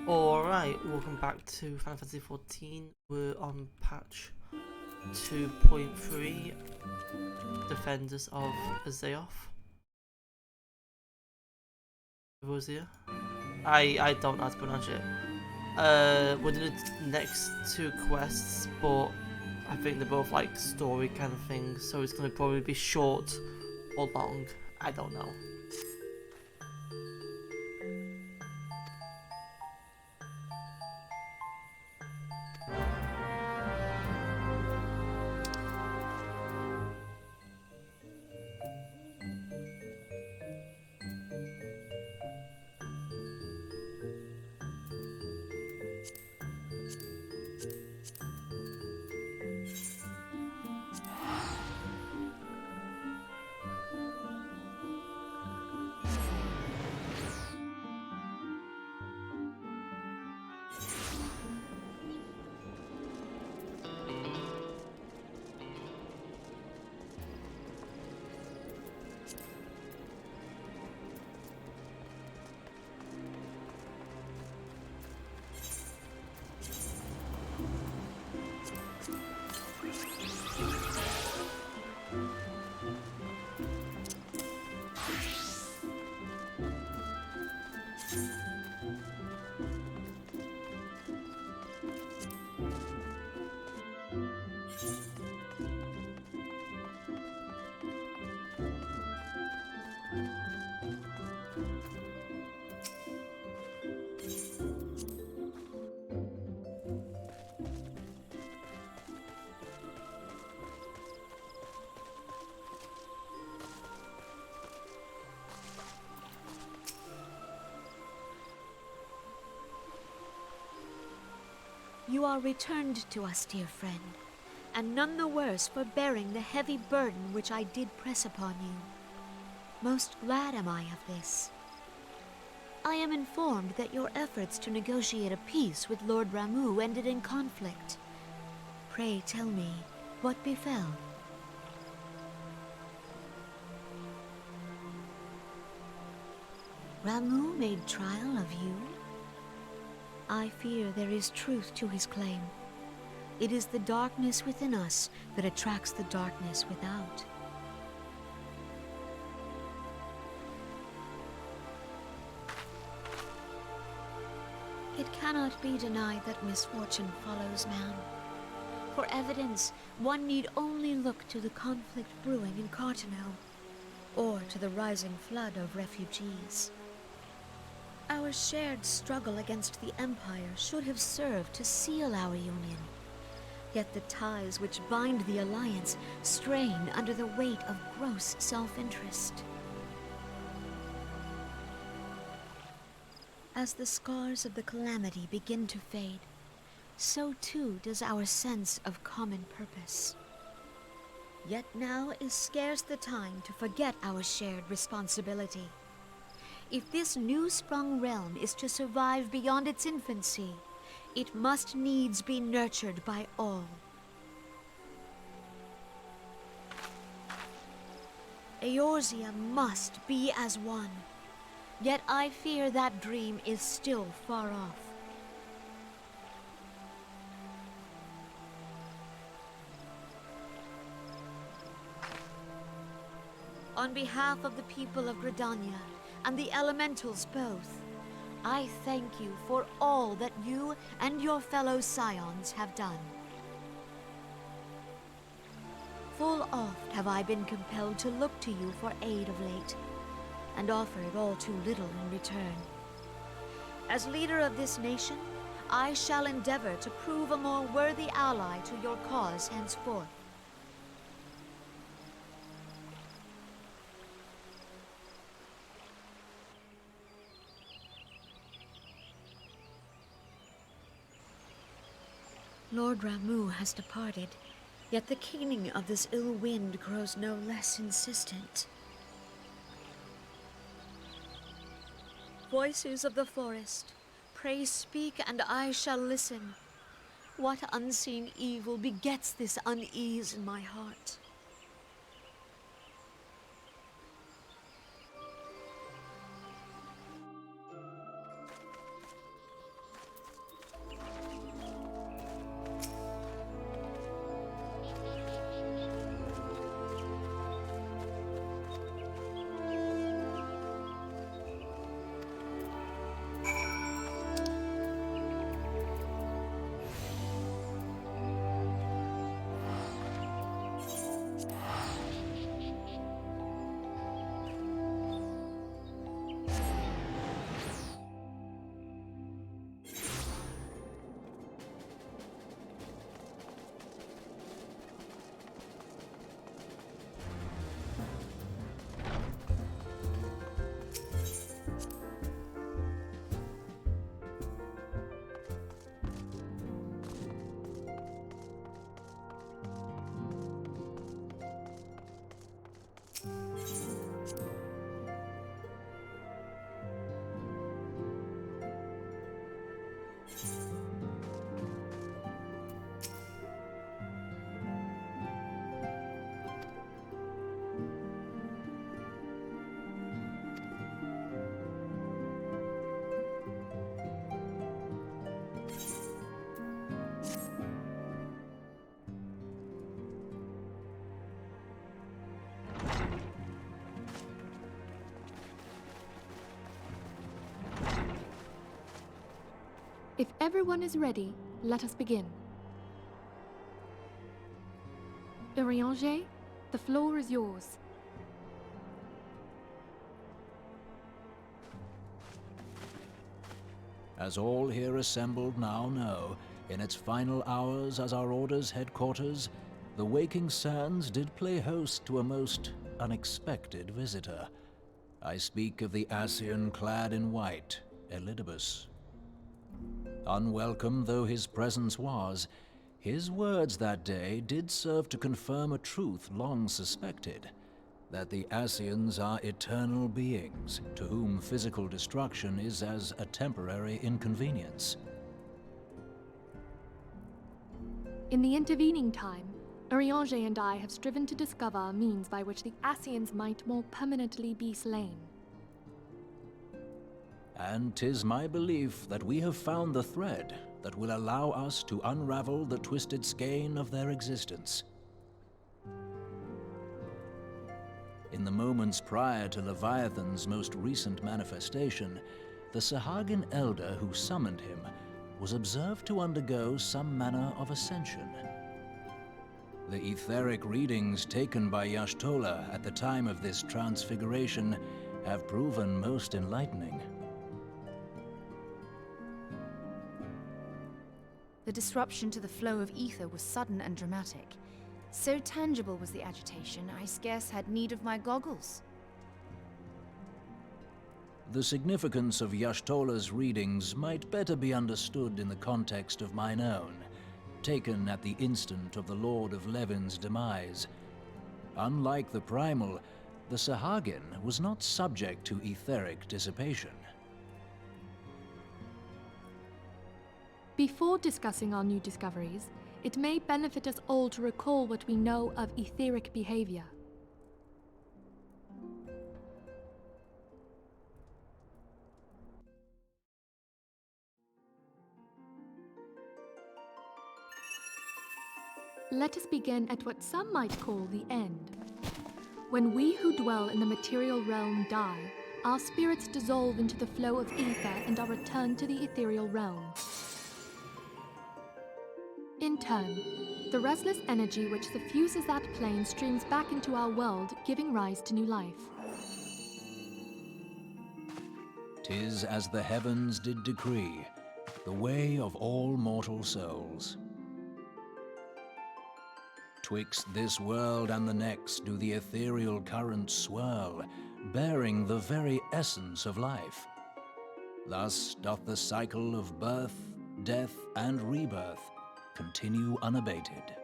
Alright, welcome back to Final Fantasy XIV. We're on patch 2.3, Defenders of Eorzea. Eorzea? I don't know how to pronounce it. We're doing the next two quests, but I think they're both like story kind of things, so it's gonna probably be short or long. I don't know. You are returned to us, dear friend, and none the worse for bearing the heavy burden which I did press upon you. Most glad am I of this. I am informed that your efforts to negotiate a peace with Lord Ramuh ended in conflict. Pray tell me, what befell? Ramuh made trial of you? I fear there is truth to his claim. It is the darkness within us that attracts the darkness without. It cannot be denied that misfortune follows man. For evidence, one need only look to the conflict brewing in Cartano, or to the rising flood of refugees. Our shared struggle against the Empire should have served to seal our union. Yet the ties which bind the Alliance strain under the weight of gross self-interest. As the scars of the calamity begin to fade, so too does our sense of common purpose. Yet now is scarce the time to forget our shared responsibility. If this new-sprung realm is to survive beyond its infancy, it must needs be nurtured by all. Eorzea must be as one, yet I fear that dream is still far off. On behalf of the people of Gridania, and the elementals both, I thank you for all that you and your fellow scions have done. Full oft have I been compelled to look to you for aid of late, and offered all too little in return. As leader of this nation, I shall endeavor to prove a more worthy ally to your cause henceforth. Lord Ramuh has departed, yet the keening of this ill wind grows no less insistent. Voices of the forest, pray speak and I shall listen. What unseen evil begets this unease in my heart? If everyone is ready, let us begin. Eorzea, the floor is yours. As all here assembled now know, in its final hours as our Order's headquarters, the waking sands did play host to a most unexpected visitor. I speak of the Ascian clad in white, Elidibus. Unwelcome though his presence was, his words that day did serve to confirm a truth long suspected, that the Ascians are eternal beings, to whom physical destruction is as a temporary inconvenience. In the intervening time, Eorzea and I have striven to discover a means by which the Ascians might more permanently be slain. And 'tis my belief that we have found the thread that will allow us to unravel the twisted skein of their existence. In the moments prior to Leviathan's most recent manifestation, the Sahagin elder who summoned him was observed to undergo some manner of ascension. The etheric readings taken by Y'shtola at the time of this transfiguration have proven most enlightening. The disruption to the flow of ether was sudden and dramatic. So tangible was the agitation, I scarce had need of my goggles. The significance of Y'shtola's readings might better be understood in the context of mine own, taken at the instant of the Lord of Levin's demise. Unlike the Primal, the Sahagin was not subject to etheric dissipation. Before discussing our new discoveries, it may benefit us all to recall what we know of etheric behavior. Let us begin at what some might call the end. When we who dwell in the material realm die, our spirits dissolve into the flow of ether and are returned to the ethereal realm. In turn, the restless energy which suffuses that plane streams back into our world, giving rise to new life. 'Tis as the heavens did decree, the way of all mortal souls. Twixt this world and the next do the ethereal currents swirl, bearing the very essence of life. Thus doth the cycle of birth, death, and rebirth continue unabated.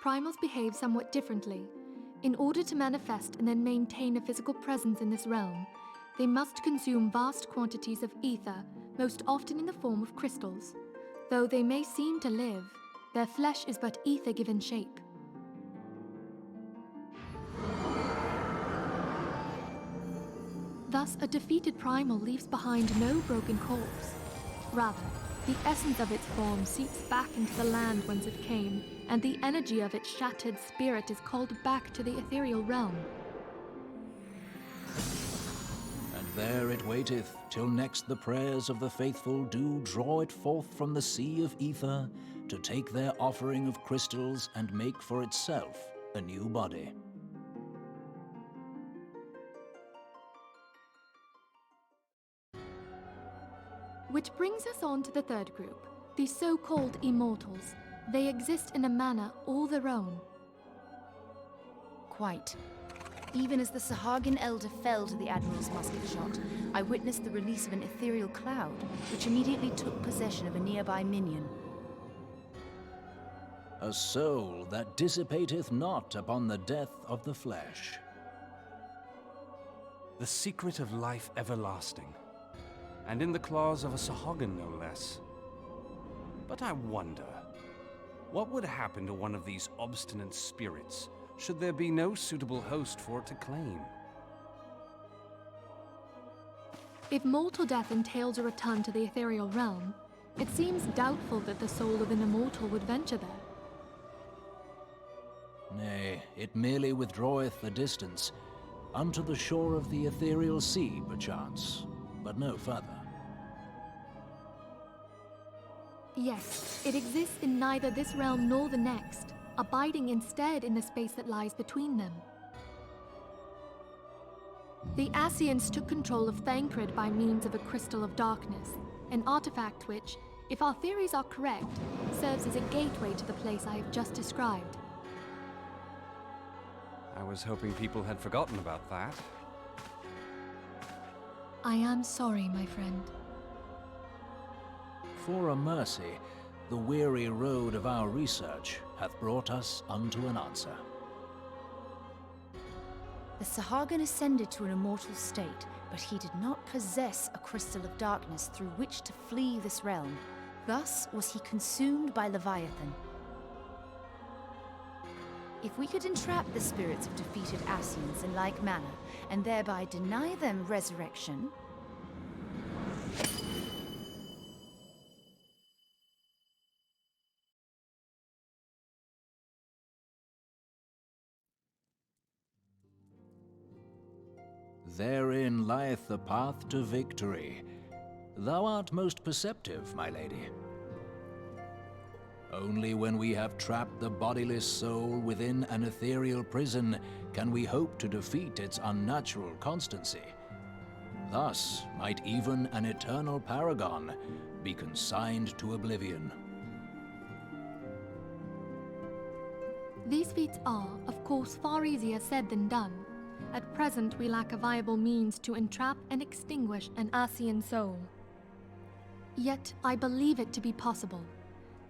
Primals behave somewhat differently. In order to manifest and then maintain a physical presence in this realm, they must consume vast quantities of ether, most often in the form of crystals. Though they may seem to live, their flesh is but ether given shape. Thus, a defeated primal leaves behind no broken corpse. Rather, the essence of its form seeps back into the land whence it came, and the energy of its shattered spirit is called back to the ethereal realm. And there it waiteth, till next the prayers of the faithful do draw it forth from the sea of ether, to take their offering of crystals and make for itself a new body. Which brings us on to the third group, the so-called immortals. They exist in a manner all their own. Quite. Even as the Sahagin elder fell to the Admiral's musket shot, I witnessed the release of an ethereal cloud, which immediately took possession of a nearby minion. A soul that dissipateth not upon the death of the flesh. The secret of life everlasting, and in the claws of a Sahagin no less. But I wonder, what would happen to one of these obstinate spirits should there be no suitable host for it to claim? If mortal death entails a return to the ethereal realm, it seems doubtful that the soul of an immortal would venture there. Nay, it merely withdraweth a distance, unto the shore of the ethereal sea, perchance, but no further. Yes, it exists in neither this realm nor the next, abiding instead in the space that lies between them. The Ascians took control of Thancred by means of a crystal of darkness, an artifact which, if our theories are correct, serves as a gateway to the place I have just described. I was hoping people had forgotten about that. I am sorry, my friend. For a mercy, the weary road of our research hath brought us unto an answer. The Sahagin ascended to an immortal state, but he did not possess a crystal of darkness through which to flee this realm. Thus was he consumed by Leviathan. If we could entrap the spirits of defeated Ascians in like manner, and thereby deny them resurrection... Therein lieth the path to victory. Thou art most perceptive, my lady. Only when we have trapped the bodiless soul within an ethereal prison can we hope to defeat its unnatural constancy. Thus might even an eternal paragon be consigned to oblivion. These feats are, of course, far easier said than done. At present, we lack a viable means to entrap and extinguish an Ascian soul. Yet, I believe it to be possible.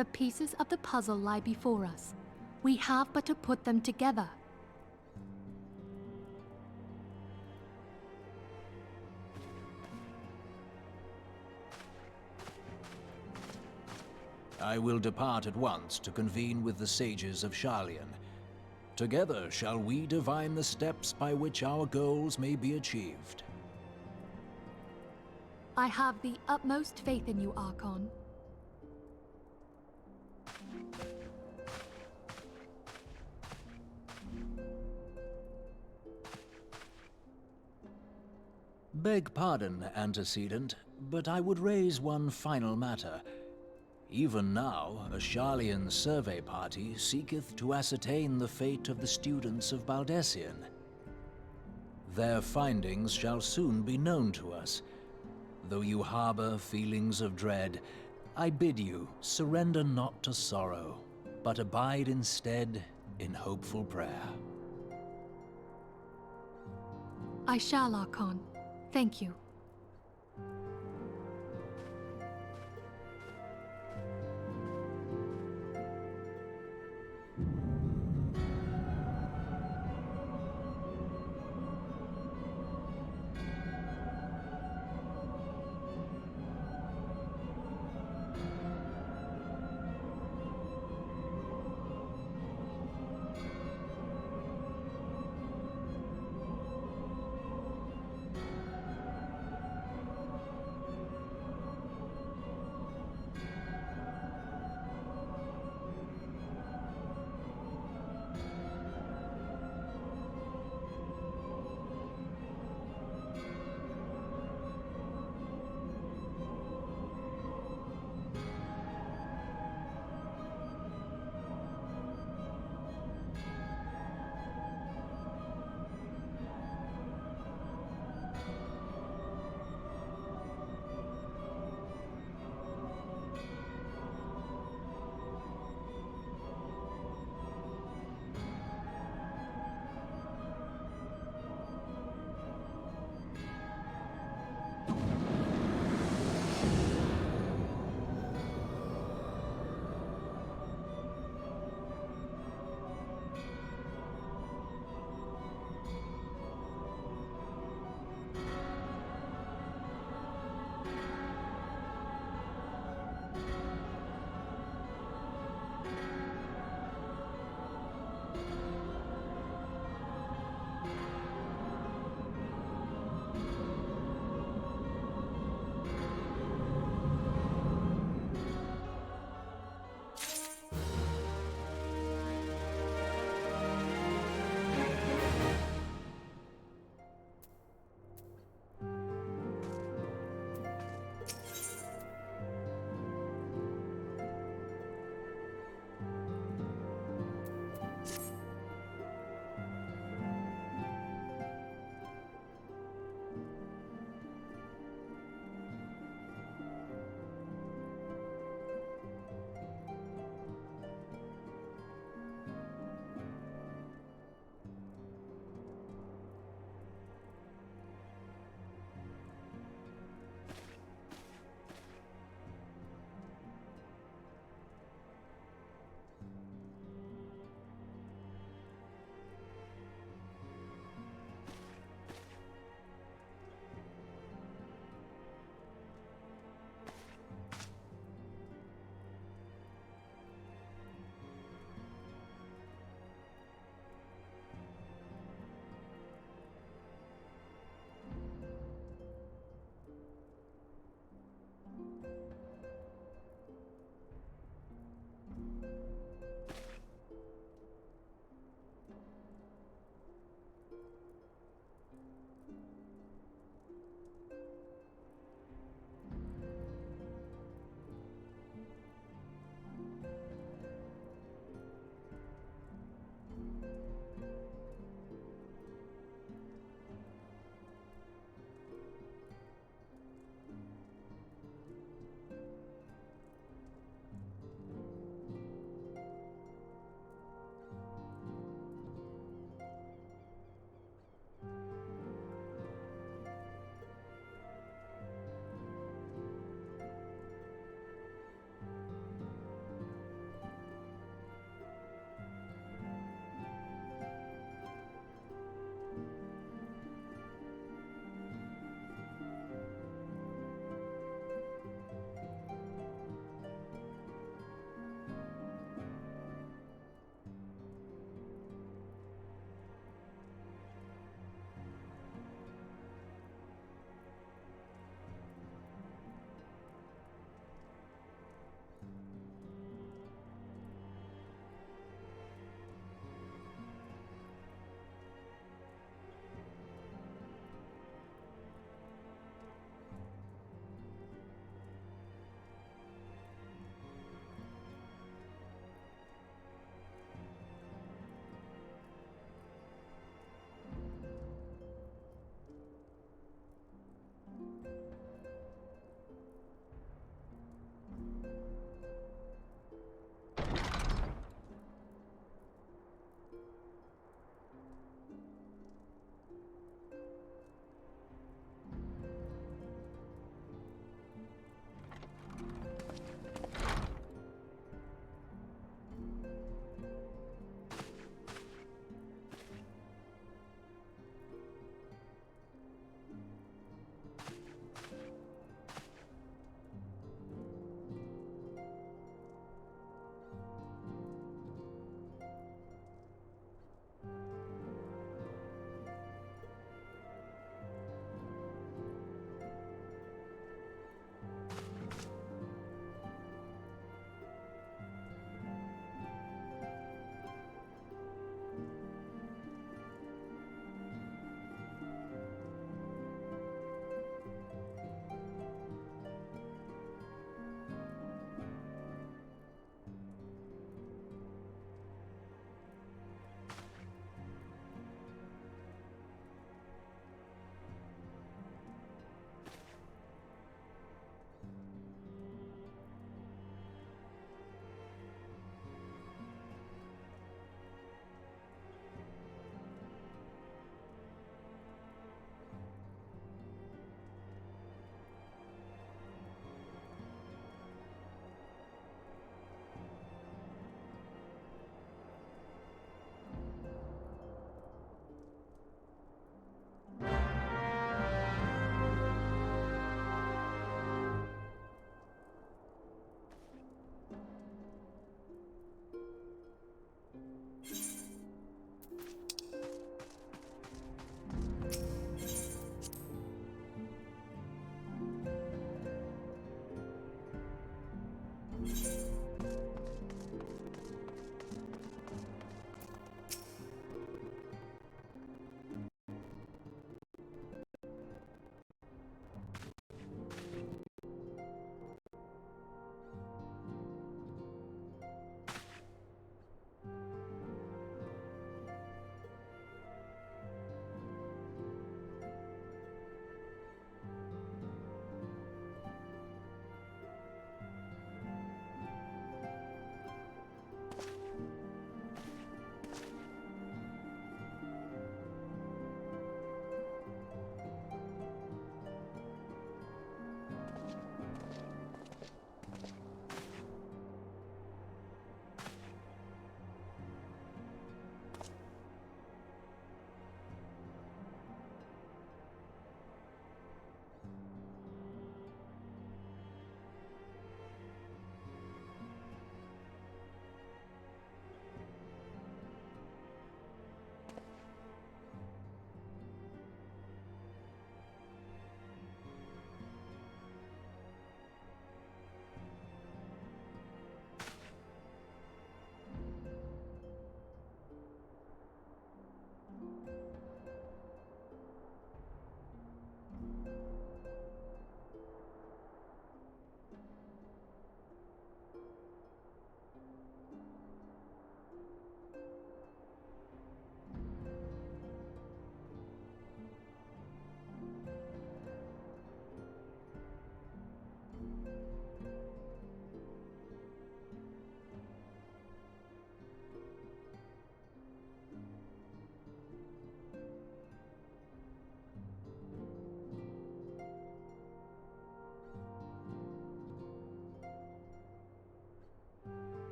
The pieces of the puzzle lie before us. We have but to put them together. I will depart at once to convene with the sages of Sharlayan. Together shall we divine the steps by which our goals may be achieved. I have the utmost faith in you, Archon. Beg pardon, antecedent, but I would raise one final matter. Even now, a Sharlayan survey party seeketh to ascertain the fate of the students of Baldessian. Their findings shall soon be known to us. Though you harbor feelings of dread, I bid you surrender not to sorrow, but abide instead in hopeful prayer. I shall, Archon. Thank you.